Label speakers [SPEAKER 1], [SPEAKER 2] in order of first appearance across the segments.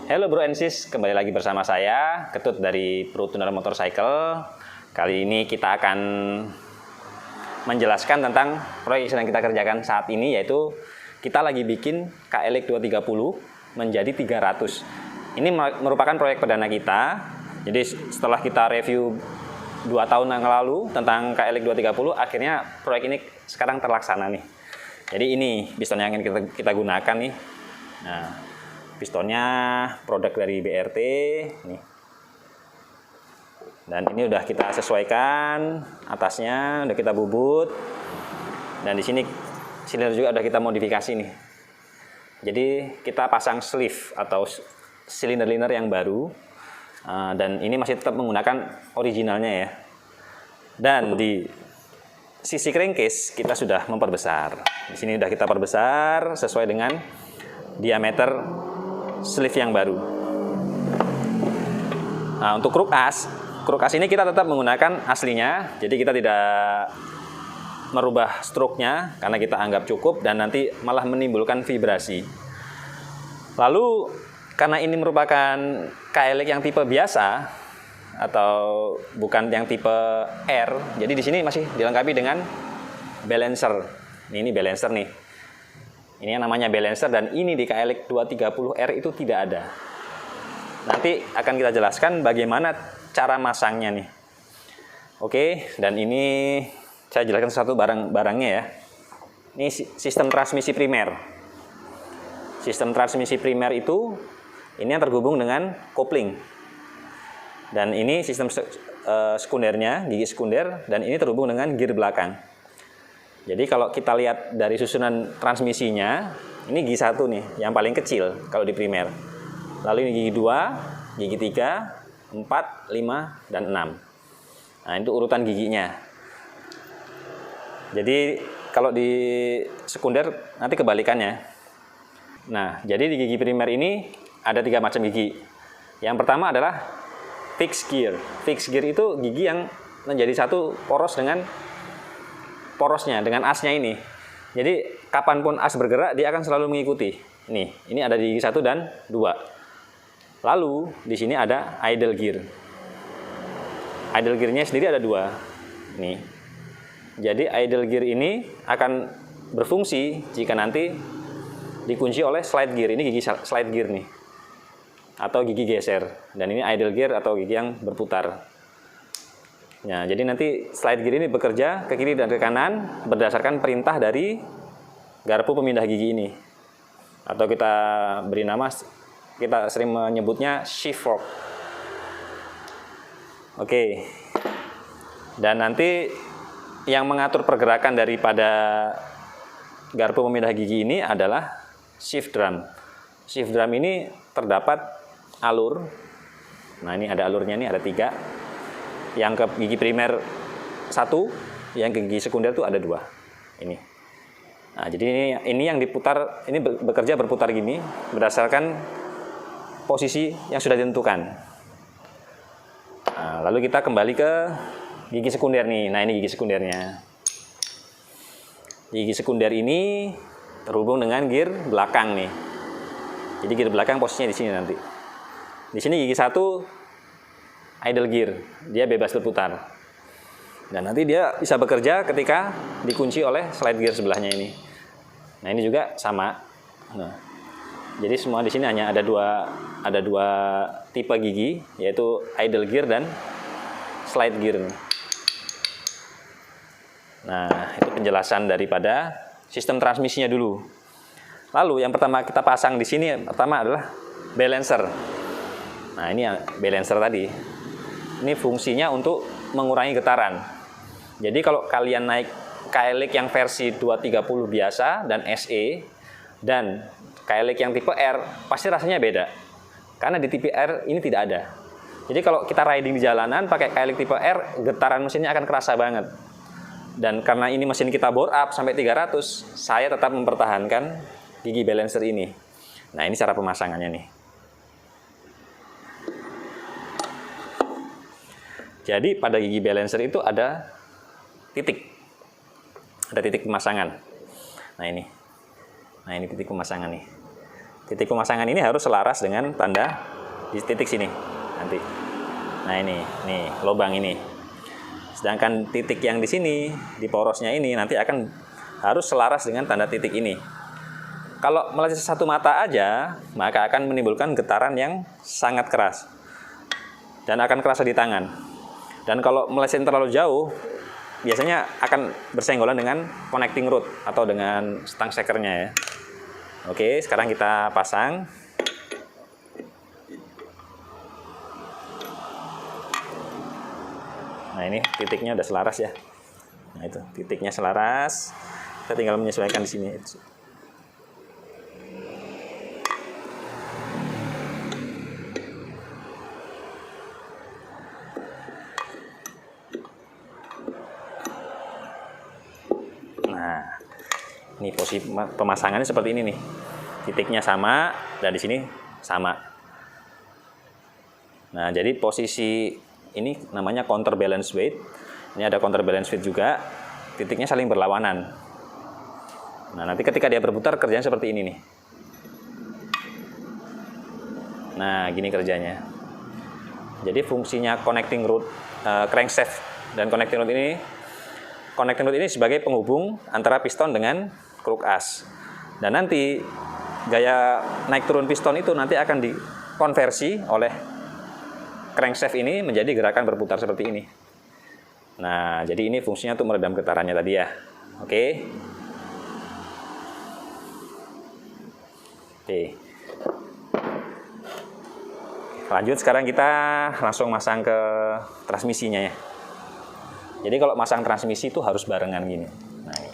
[SPEAKER 1] Halo Bro and Sis, kembali lagi bersama saya, Ketut dari Pro Tuner Motorcycle. Kali ini kita akan menjelaskan tentang proyek yang sedang kita kerjakan saat ini, yaitu kita lagi bikin KLX 230 menjadi 300. Ini merupakan proyek perdana kita. Jadi setelah kita review 2 tahun yang lalu tentang KLX 230, akhirnya proyek ini sekarang terlaksana nih. Jadi ini piston yang akan kita gunakan nih. Nah, pistonnya produk dari BRT nih. Dan ini udah kita sesuaikan, atasnya udah kita bubut. Dan di sini silinder juga udah kita modifikasi nih. Jadi kita pasang sleeve atau silinder liner yang baru. Dan ini masih tetap menggunakan originalnya ya. Dan di sisi crankcase kita sudah memperbesar. Di sini udah kita perbesar sesuai dengan diameter sleeve yang baru. Nah, untuk kruk as ini kita tetap menggunakan aslinya, jadi kita tidak merubah stroke-nya karena kita anggap cukup dan nanti malah menimbulkan vibrasi. Lalu karena ini merupakan KLX yang tipe biasa atau bukan yang tipe R, jadi di sini masih dilengkapi dengan balancer. Ini balancer nih. Ini yang namanya balancer, dan ini di KLX 230R itu tidak ada. Nanti akan kita jelaskan bagaimana cara masangnya nih. Oke, dan ini saya jelaskan satu barang-barangnya ya. Ini sistem transmisi primer. Sistem transmisi primer itu ini yang terhubung dengan kopling. Dan ini sistem sekundernya, gigi sekunder, dan ini terhubung dengan gear belakang. Jadi kalau kita lihat dari susunan transmisinya, ini gigi 1 nih, yang paling kecil kalau di primer. Lalu ini gigi 2, gigi 3, 4, 5, dan 6. Nah, itu urutan giginya. Jadi kalau di sekunder nanti kebalikannya. Nah, jadi di gigi primer ini ada 3 macam gigi. Yang pertama adalah fixed gear. Fixed gear itu gigi yang menjadi satu poros dengan porosnya, dengan asnya ini. Jadi kapanpun as bergerak dia akan selalu mengikuti. Nih, ini ada di gigi 1 dan 2. Lalu di sini ada idle gear. Idle gearnya sendiri ada 2. Nih. Jadi idle gear ini akan berfungsi jika nanti dikunci oleh slide gear. Ini gigi slide gear nih, atau gigi geser. Dan ini idle gear atau gigi yang berputar. Ya, jadi nanti slide gear ini bekerja ke kiri dan ke kanan berdasarkan perintah dari garpu pemindah gigi ini. Atau kita beri nama, kita sering menyebutnya shift fork. Oke. Dan nanti yang mengatur pergerakan daripada garpu pemindah gigi ini adalah shift drum. Shift drum ini terdapat alur. Nah, ini ada alurnya, ini ada 3. Yang ke gigi primer 1, yang ke gigi sekunder itu ada 2. Ini. Nah, jadi ini yang diputar, ini bekerja berputar gini berdasarkan posisi yang sudah ditentukan. Nah, lalu kita kembali ke gigi sekunder nih. Nah, ini gigi sekundernya. Gigi sekunder ini terhubung dengan gear belakang nih. Jadi gear belakang posisinya di sini nanti. Di sini gigi 1 idle gear, dia bebas berputar. Dan nanti dia bisa bekerja ketika dikunci oleh slide gear sebelahnya ini. Nah, ini juga sama. Nah, jadi semua di sini hanya ada dua tipe gigi, yaitu idle gear dan slide gear. Nah, itu penjelasan daripada sistem transmisinya dulu. Lalu yang pertama kita pasang di sini pertama adalah balancer. Nah, ini yang balancer tadi. Ini fungsinya untuk mengurangi getaran. Jadi kalau kalian naik KLX yang versi 230 biasa dan SE dan KLX yang tipe R, pasti rasanya beda. Karena di tipe R ini tidak ada. Jadi kalau kita riding di jalanan pakai KLX tipe R, getaran mesinnya akan kerasa banget. Dan karena ini mesin kita bore up sampai 300, saya tetap mempertahankan gigi balancer ini. Nah, ini cara pemasangannya nih. Jadi pada gigi balancer itu ada titik. Ada titik pemasangan. Nah, ini titik pemasangan nih. Titik pemasangan ini harus selaras dengan tanda di titik sini nanti. Nah ini, nih lubang ini. Sedangkan titik yang di sini, di porosnya ini nanti akan harus selaras dengan tanda titik ini. Kalau meleset satu mata aja, maka akan menimbulkan getaran yang sangat keras dan akan kerasa di tangan. Dan kalau meleset terlalu jauh, biasanya akan bersenggolan dengan connecting rod atau dengan stang shakernya ya. Oke, sekarang kita pasang. Nah ini titiknya udah selaras ya. Nah itu titiknya selaras. Kita tinggal menyesuaikan di sini. Nah, ini posisi pemasangannya seperti ini nih. Titiknya sama dan di sini sama. Nah, jadi posisi ini namanya counterbalance weight. Ini ada counterbalance weight juga. Titiknya saling berlawanan. Nah, nanti ketika dia berputar kerjanya seperti ini nih. Nah, gini kerjanya. Jadi fungsinya connecting rod, crankshaft dan connecting rod ini sebagai penghubung antara piston dengan kruk as. Dan nanti gaya naik turun piston itu nanti akan dikonversi oleh crankshaft ini menjadi gerakan berputar seperti ini. Nah, jadi ini fungsinya untuk meredam getarannya tadi ya. Oke. Oke. Lanjut, sekarang kita langsung masang ke transmisinya ya. Jadi kalau masang transmisi itu harus barengan gini. Nah, ini.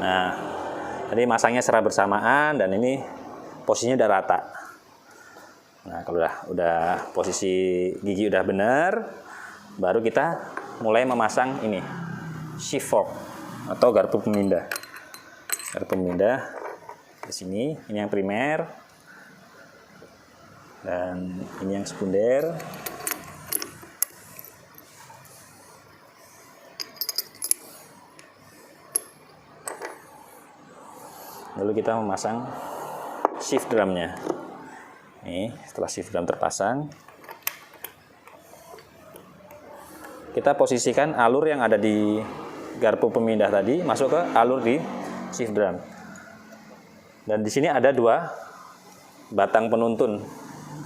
[SPEAKER 1] Nah, tadi masangnya secara bersamaan dan ini posisinya udah rata. Nah, kalau udah posisi gigi udah benar, baru kita mulai memasang ini shift fork atau garpu pemindah. Garpu pemindah di sini, ini yang primer dan ini yang sekunder. Lalu kita memasang shift drumnya. Nih, setelah shift drum terpasang, kita posisikan alur yang ada di garpu pemindah tadi masuk ke alur di shift drum. Dan di sini ada dua batang penuntun.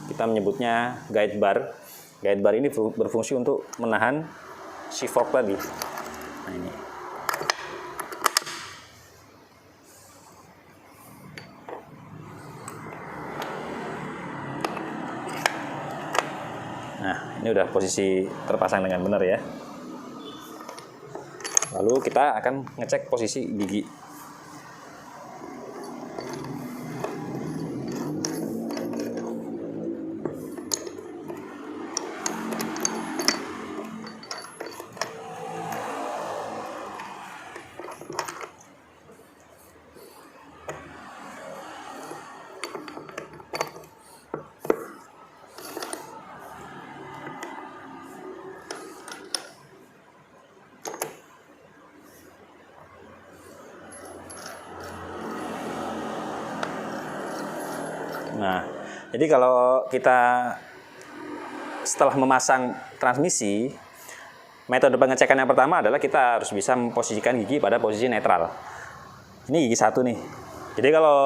[SPEAKER 1] Kita menyebutnya guide bar. Guide bar ini berfungsi untuk menahan shift fork tadi. Nah, ini. Nah, ini udah posisi terpasang dengan benar ya. Lalu kita akan ngecek posisi gigi. Nah, jadi kalau kita setelah memasang transmisi, metode pengecekan yang pertama adalah kita harus bisa memposisikan gigi pada posisi netral. Ini gigi satu nih. Jadi kalau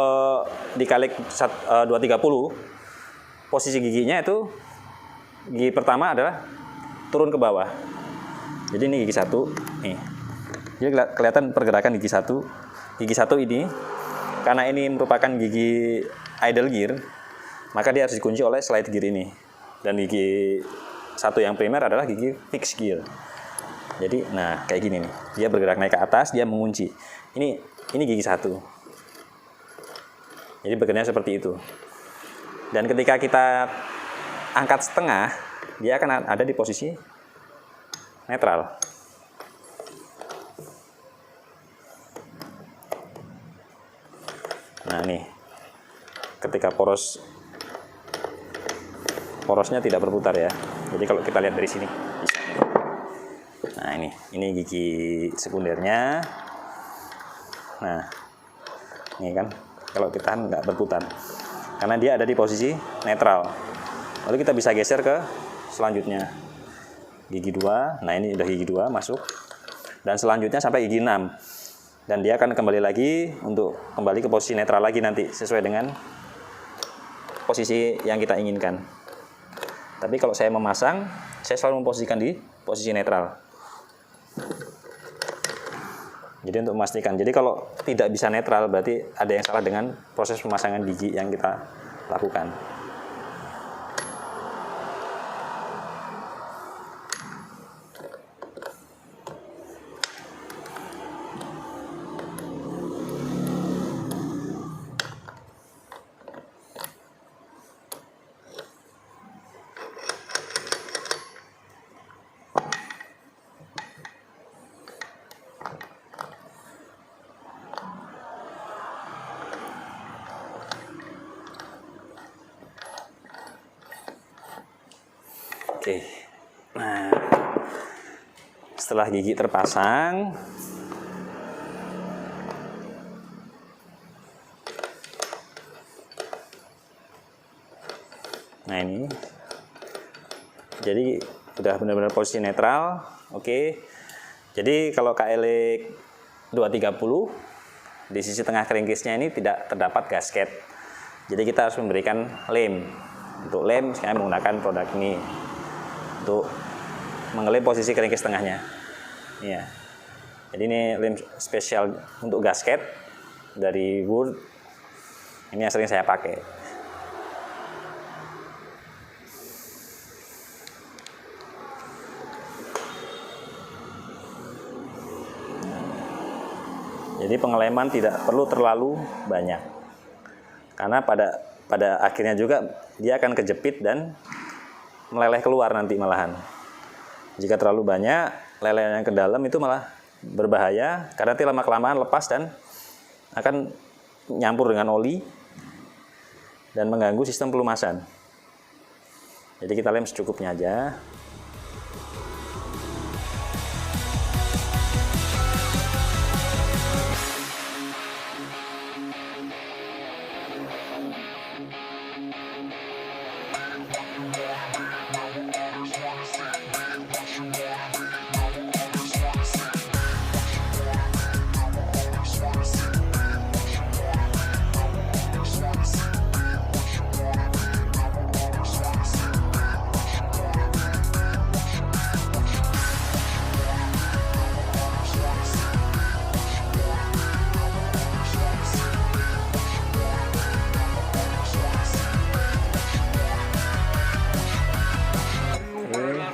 [SPEAKER 1] dikalik 230, posisi giginya itu gigi pertama adalah turun ke bawah. Jadi ini gigi satu nih. Jadi kelihatan pergerakan gigi satu. Gigi satu ini karena ini merupakan gigi idle gear, maka dia harus dikunci oleh slide gear ini. Dan gigi satu yang primer adalah gigi fix gear. Jadi, nah kayak gini nih. Dia bergerak naik ke atas, dia mengunci. Ini gigi satu. Jadi bekerjanya seperti itu. Dan ketika kita angkat setengah, dia akan ada di posisi netral. Nah nih, ketika porosnya tidak berputar ya. Jadi kalau kita lihat dari sini bisa. Nah ini gigi sekundernya. Nah ini kan kalau kita nggak berputar karena dia ada di posisi netral. Lalu kita bisa geser ke selanjutnya gigi 2. Nah ini udah gigi 2 masuk, dan selanjutnya sampai gigi 6, dan dia akan kembali lagi untuk kembali ke posisi netral lagi nanti sesuai dengan posisi yang kita inginkan. Tapi kalau saya memasang, saya selalu memposisikan di posisi netral. Jadi untuk memastikan, jadi kalau tidak bisa netral berarti ada yang salah dengan proses pemasangan gigi yang kita lakukan. Oke, nah setelah gigi terpasang, nah ini, jadi udah benar-benar posisi netral. Oke, jadi kalau KLX 230 di sisi tengah keringkisnya ini tidak terdapat gasket, jadi kita harus memberikan lem. Untuk lem saya menggunakan produk ini untuk mengelem posisi keringkis tengahnya. Iya. Jadi ini lem spesial untuk gasket dari Wood. Ini yang sering saya pakai. Jadi pengeleman tidak perlu terlalu banyak, karena pada akhirnya juga dia akan kejepit dan meleleh keluar nanti malahan. Jika terlalu banyak, leleh yang ke dalam itu malah berbahaya karena nanti lama-kelamaan lepas dan akan nyampur dengan oli dan mengganggu sistem pelumasan. Jadi kita lem secukupnya aja.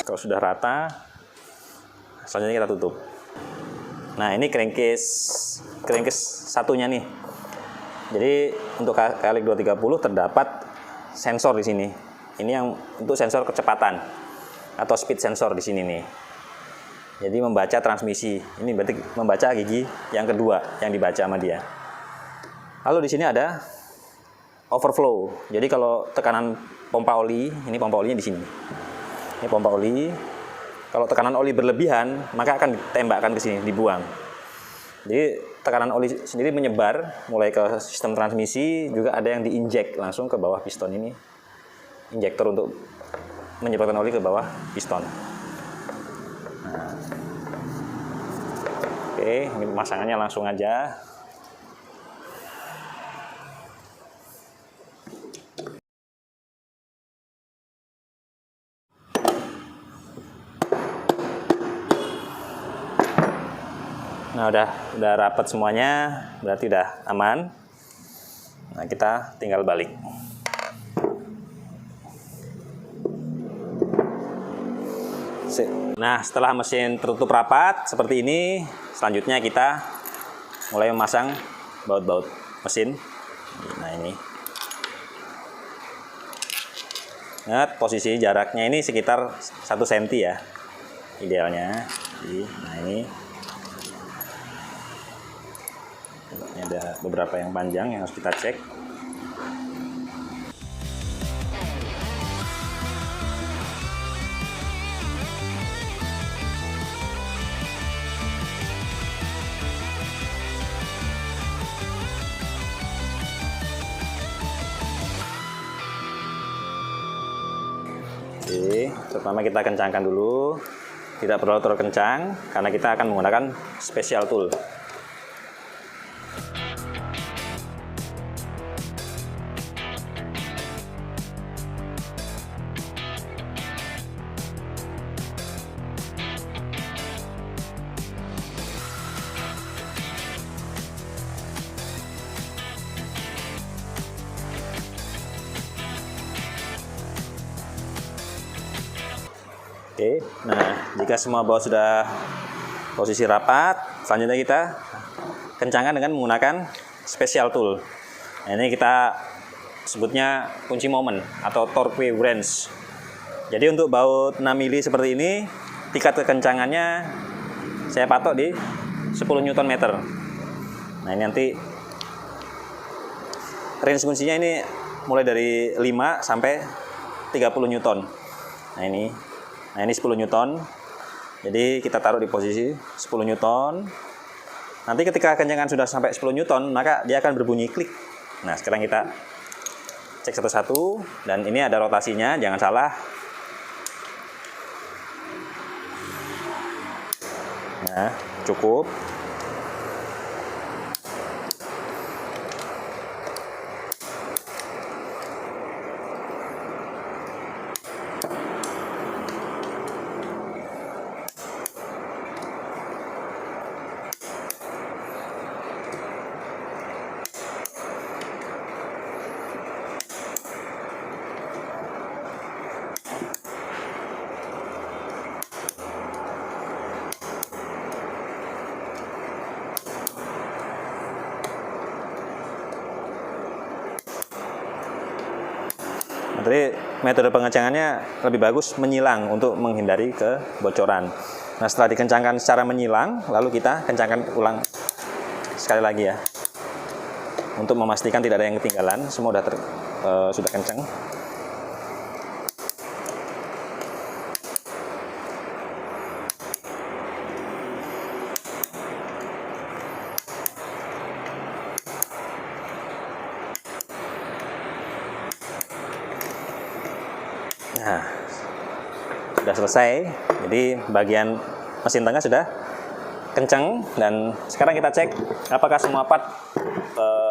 [SPEAKER 1] Kalau sudah rata, selanjutnya kita tutup. Nah ini keringkis satunya nih. Jadi untuk KLX 230 terdapat sensor di sini. Ini yang untuk sensor kecepatan atau speed sensor di sini nih. Jadi membaca transmisi. Ini berarti membaca gigi yang kedua yang dibaca sama dia. Lalu di sini ada overflow. Jadi kalau tekanan pompa oli, ini pompa olinya di sini. Ini pompa oli. Kalau tekanan oli berlebihan, maka akan ditembakkan ke sini, dibuang. Jadi tekanan oli sendiri menyebar mulai ke sistem transmisi, juga ada yang diinjek langsung ke bawah piston ini. Injektor untuk menyebarkan oli ke bawah piston. Nah. Oke, ini pemasangannya langsung aja. Nah udah rapat semuanya, berarti udah aman. Nah kita tinggal balik. Nah setelah mesin tertutup rapat seperti ini, selanjutnya kita mulai memasang baut-baut mesin. Nah ini. Ingat posisi jaraknya ini sekitar 1 cm ya, idealnya. Nah ini. ada beberapa yang panjang yang harus kita cek. Oke, pertama kita kencangkan dulu. Tidak perlu terlalu kencang karena kita akan menggunakan special tool. Oke, nah jika semua baut sudah posisi rapat, selanjutnya kita kencangkan dengan menggunakan special tool. Nah, ini kita sebutnya kunci momen atau torque wrench. Jadi untuk baut 6 mili seperti ini, tingkat kekencangannya saya patok di 10 Nm. Nah, ini nanti range kuncinya ini mulai dari 5 sampai 30 Newton. Nah ini 10 Newton. Jadi kita taruh di posisi 10 Newton. Nanti ketika kencangan sudah sampai 10 Newton, maka dia akan berbunyi klik. Nah, sekarang kita cek satu-satu, dan ini ada rotasinya, jangan salah. Nah, cukup. Jadi metode pengencangannya lebih bagus menyilang untuk menghindari kebocoran. Nah, setelah dikencangkan secara menyilang, lalu kita kencangkan ulang sekali lagi ya, untuk memastikan tidak ada yang ketinggalan. Semua sudah kencang. Nah, sudah selesai. Jadi bagian mesin tengah sudah kencang, dan sekarang kita cek apakah semua part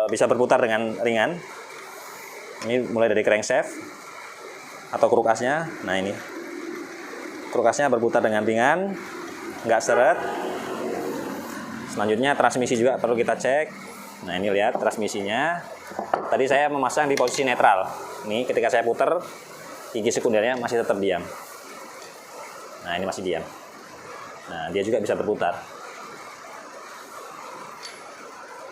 [SPEAKER 1] bisa berputar dengan ringan. Ini mulai dari crankshaft atau krukasnya. Nah, ini krukasnya berputar dengan ringan, nggak seret. Selanjutnya transmisi juga perlu kita cek. Nah, ini lihat transmisinya. Tadi saya memasang di posisi netral. Ini ketika saya putar, gigi sekundernya masih tetap diam. Nah, ini masih diam. Nah, dia juga bisa berputar.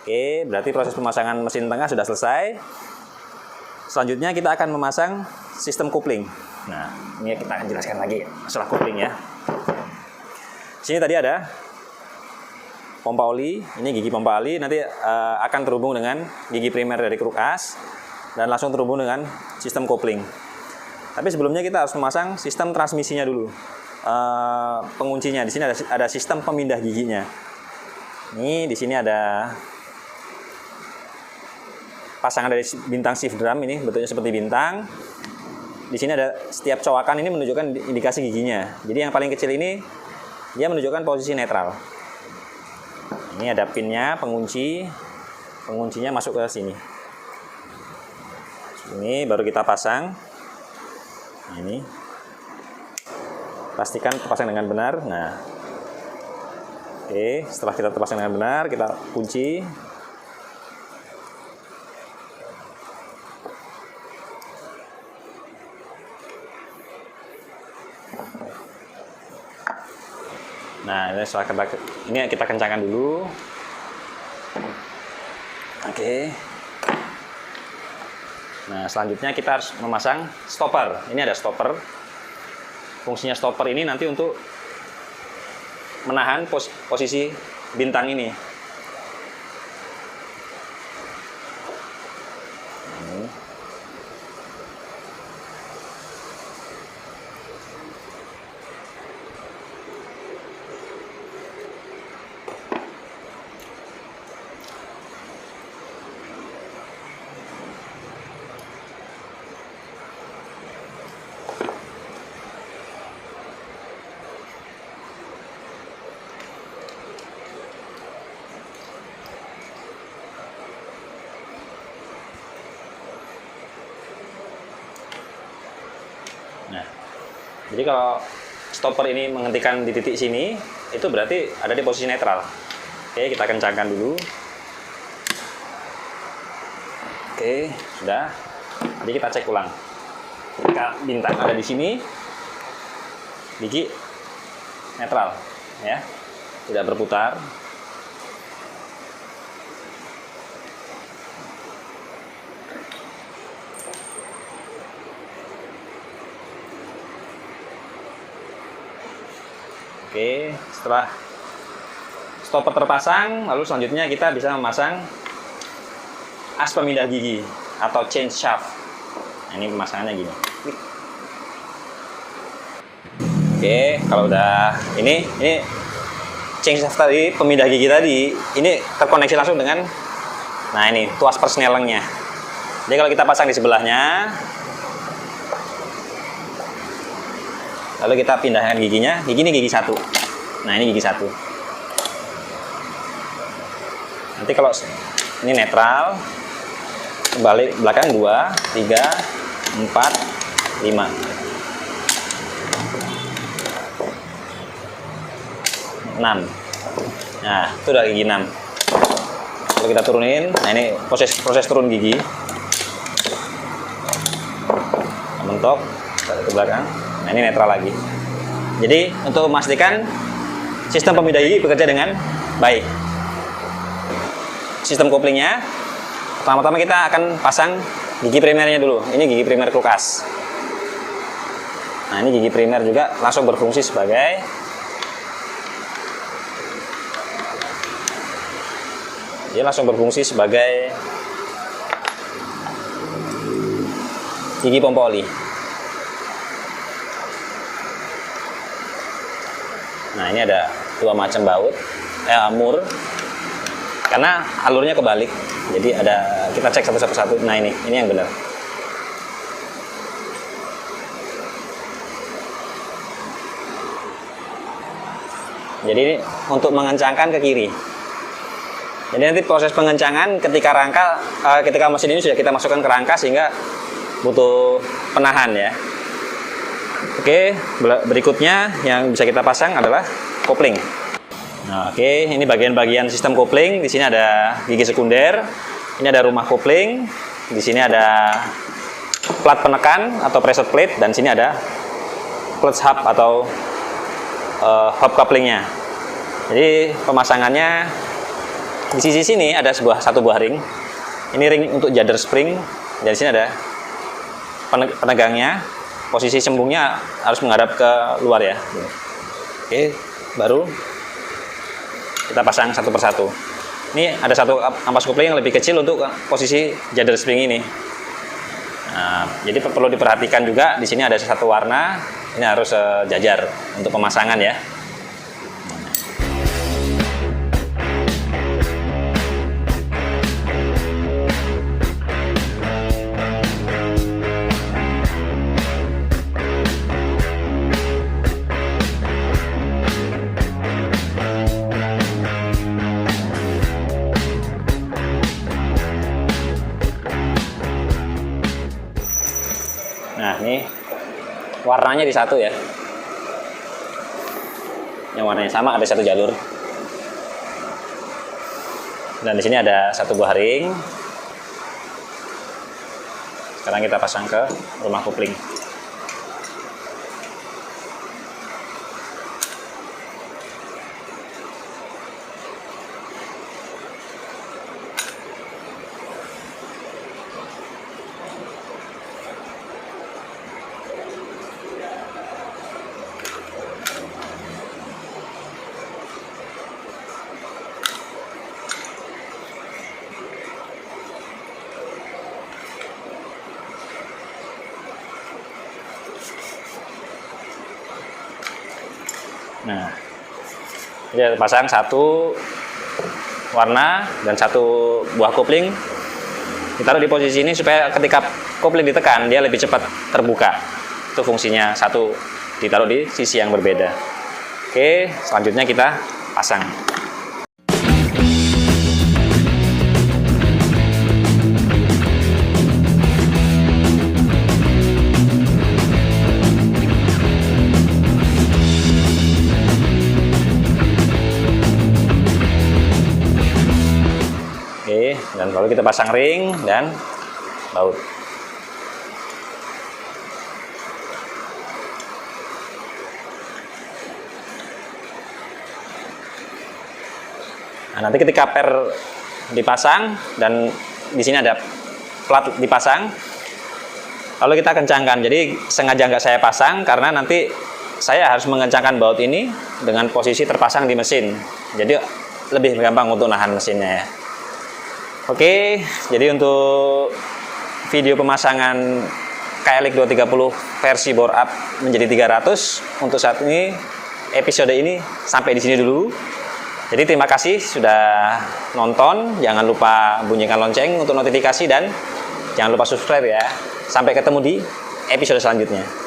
[SPEAKER 1] Oke, berarti proses pemasangan mesin tengah sudah selesai. Selanjutnya kita akan memasang sistem kopling. Nah, ini kita akan jelaskan lagi masalah kopling ya. Sini tadi ada pompa oli. Ini gigi pompa oli nanti akan terhubung dengan gigi primer dari krukas dan langsung terhubung dengan sistem kopling. Tapi sebelumnya kita harus memasang sistem transmisinya dulu. Penguncinya di sini ada sistem pemindah giginya. Ini di sini ada pasangan dari bintang shift drum, ini bentuknya seperti bintang. Di sini ada setiap cowakan ini menunjukkan indikasi giginya. Jadi yang paling kecil ini dia menunjukkan posisi netral. Ini ada pinnya, penguncinya masuk ke sini. Ini baru kita pasang. Nah, ini pastikan terpasang dengan benar. Nah, oke, setelah kita terpasang dengan benar, kita kunci. Nah, ini kita kencangkan dulu. Oke. Nah, selanjutnya kita harus memasang stopper. Ini ada stopper. Fungsinya stopper ini nanti untuk menahan posisi bintang ini. Nah, jadi kalau stopper ini menghentikan di titik sini, itu berarti ada di posisi netral. Oke, kita kencangkan dulu. Oke, sudah. Jadi kita cek ulang. Jika bintang ada di sini, gigi netral, ya, tidak berputar. Oke, setelah stopper terpasang, lalu selanjutnya kita bisa memasang as pemindah gigi atau change shaft. Nah, ini pemasangannya gini. Oke, kalau udah ini change shaft tadi, pemindah gigi tadi, ini terkoneksi langsung dengan, nah ini tuas persnelengnya. Jadi kalau kita pasang di sebelahnya, lalu kita pindahkan giginya, gigi ini gigi satu. Nah ini gigi satu. Nanti kalau ini netral, balik belakang 2, 3, 4, 5. Nah itu udah gigi 6. Kalau kita turunin, nah ini proses turun gigi. Mentok ke belakang. Nah ini netral lagi. Jadi untuk memastikan sistem pemindah gigi bekerja dengan baik. Sistem koplingnya, pertama-tama kita akan pasang gigi primernya dulu. Ini gigi primer kulkas. Nah ini gigi primer juga langsung berfungsi sebagai gigi pompa oli. Nah ini ada 2 macam baut, mur, karena alurnya kebalik. Jadi ada, kita cek satu. Nah ini yang benar. Jadi ini untuk mengencangkan ke kiri. Jadi nanti proses pengencangan ketika mesin ini sudah kita masukkan ke rangka sehingga butuh penahan ya. Oke, berikutnya yang bisa kita pasang adalah kopling. Nah, oke, ini bagian-bagian sistem kopling. Di sini ada gigi sekunder, ini ada rumah kopling, di sini ada plat penekan atau preset plate, dan sini ada clutch hub atau hub couplingnya. Jadi pemasangannya di sisi sini ada satu buah ring. Ini ring untuk jadder spring, dan di sini ada penegangnya. Posisi cembungnya harus menghadap ke luar ya. Oke, baru kita pasang satu persatu. Ini ada satu ampas kopling yang lebih kecil untuk posisi jadder spring ini. Nah, jadi perlu diperhatikan juga di sini ada satu warna. Ini harus sejajar untuk pemasangan ya. Nah, ini warnanya di satu ya. Yang warnanya sama, ada satu jalur. Dan di sini ada satu buah ring. Sekarang kita pasang ke rumah kopling. Nah, jadi pasang satu warna dan satu buah kopling. Ditaruh di posisi ini supaya ketika kopling ditekan dia lebih cepat terbuka. Itu fungsinya, satu ditaruh di sisi yang berbeda. Oke, selanjutnya kita pasang. Lalu kita pasang ring dan baut. Nah, nanti ketika per dipasang dan di sini ada plat dipasang, lalu kita kencangkan. Jadi sengaja nggak saya pasang karena nanti saya harus mengencangkan baut ini dengan posisi terpasang di mesin. Jadi lebih gampang untuk nahan mesinnya ya. Oke, jadi untuk video pemasangan KLX 230 versi bore up menjadi 300 untuk saat ini, episode ini sampai di sini dulu. Jadi terima kasih sudah nonton, jangan lupa bunyikan lonceng untuk notifikasi dan jangan lupa subscribe ya. Sampai ketemu di episode selanjutnya.